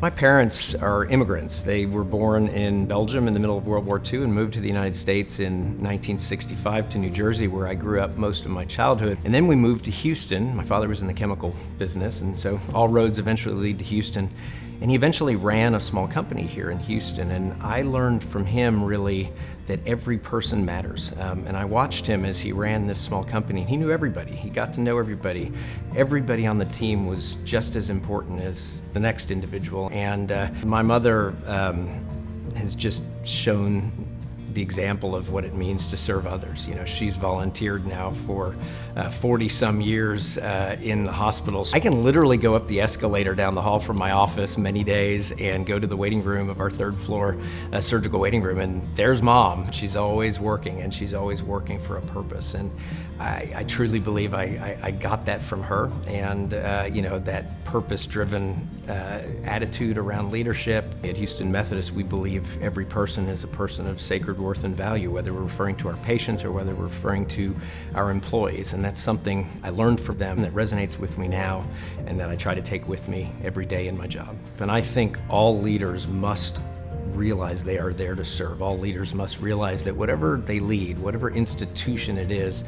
My parents are immigrants. They were born in Belgium in the middle of World War II and moved to the United States in 1965 to New Jersey, where I grew up most of my childhood. And then we moved to Houston. My father was in the chemical business, and so all roads eventually lead to Houston. And he eventually ran a small company here in Houston, and I learned from him really that every person matters. And I watched him as he ran this small company, and he knew everybody. He got to know everybody. Everybody on the team was just as important as the next individual. And my mother has just shown the example of what it means to serve others. You know, she's volunteered now for 40 some years in the hospitals. I can literally go up the escalator down the hall from my office many days and go to the waiting room of our third floor surgical waiting room, and there's Mom. She's always working, and she's always working for a purpose. And I truly believe I got that from her, and you know, that purpose-driven attitude around leadership. At Houston Methodist, we believe every person is a person of sacred worth and value, whether we're referring to our patients or whether we're referring to our employees. And that's something I learned from them that resonates with me now and that I try to take with me every day in my job. And I think all leaders must realize they are there to serve. All leaders must realize that whatever they lead, whatever institution it is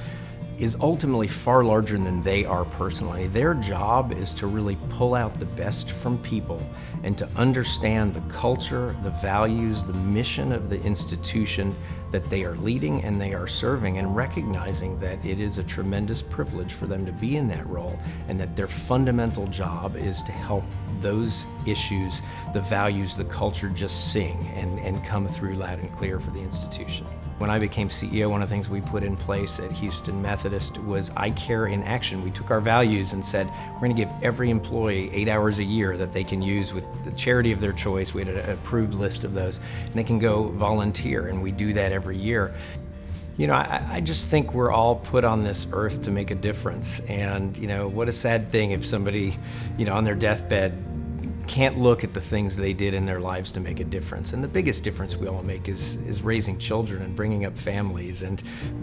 ultimately far larger than they are personally. Their job is to really pull out the best from people and to understand the culture, the values, the mission of the institution that they are leading and they are serving, and recognizing that it is a tremendous privilege for them to be in that role, and that their fundamental job is to help those issues, the values, the culture just sing and come through loud and clear for the institution. When I became CEO, one of the things we put in place at Houston Methodist was I Care in Action. We took our values and said, we're going to give every employee 8 hours a year that they can use with the charity of their choice. We had an approved list of those, and they can go volunteer, and we do that every year. You know, I just think we're all put on this earth to make a difference. And, you know, what a sad thing if somebody, you know, on their deathbed can't look at the things they did in their lives to make a difference. And the biggest difference we all make is raising children and bringing up families and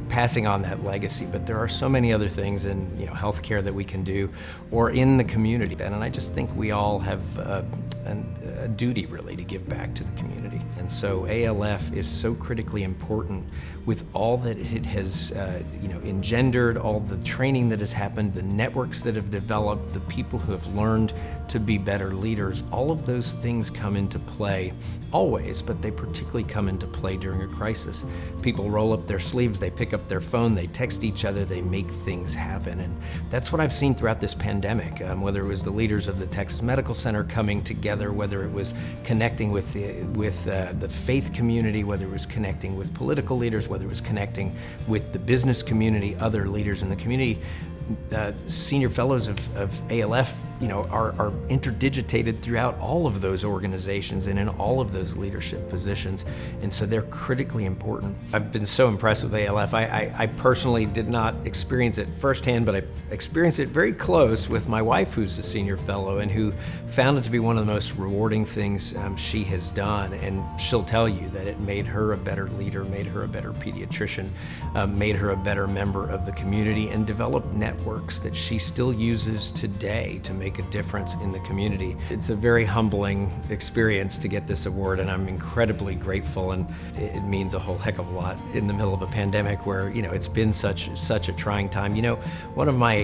passing on that legacy. But there are so many other things in, you know, healthcare that we can do, or in the community. And I just think we all have a duty really to give back to the community. And so ALF is so critically important with all that it has you know, engendered, all the training that has happened, the networks that have developed, the people who have learned to be better leaders. All of those things come into play always, but they particularly come into play during a crisis. People roll up their sleeves, they pick up their phone, they text each other, they make things happen. And that's what I've seen throughout this pandemic, whether it was the leaders of the Texas Medical Center coming together, whether it was connecting with the faith community, whether it was connecting with political leaders, whether it was connecting with the business community, other leaders in the community. Senior fellows of ALF, you know, are interdigitated throughout all of those organizations and in all of those leadership positions, and so they're critically important. I've been so impressed with ALF. I personally did not experience it firsthand, but I experienced it very close with my wife, who's a senior fellow and who found it to be one of the most rewarding things she has done. And she'll tell you that it made her a better leader, made her a better pediatrician, made her a better member of the community, and developed networks that she still uses today to make a difference in the community. It's a very humbling experience to get this award, and I'm incredibly grateful, and it means a whole heck of a lot in the middle of a pandemic where, you know, it's been such a trying time. You know, one of my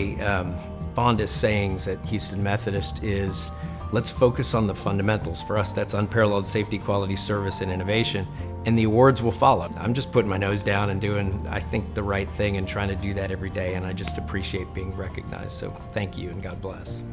fondest sayings at Houston Methodist is, let's focus on the fundamentals. For us, that's unparalleled safety, quality, service, and innovation, and the awards will follow. I'm just putting my nose down and doing, I think, the right thing and trying to do that every day, and I just appreciate being recognized. So thank you, and God bless.